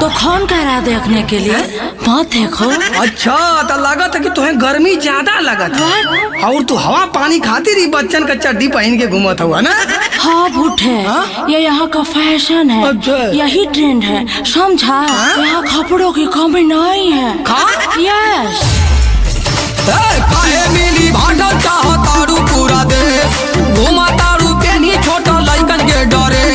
तो कौन कह रहा देखने के लिए? मत देखो। अच्छा तो लागत है कि तुम्हें गर्मी ज्यादा लगत है और तू हवा पानी खाती रही बच्चन का चड्डी पहन के घूमत हुआ ना। हाँ भूठे, ये यहाँ का फैशन है। अच्छा। यही ट्रेंड है, समझा? यहाँ कपड़ों की कमी नहीं है। यस। काहे मिली भाटल चाहतारू पूरा देश, घुमा तारू पेनी छोटा लइकन के डरे।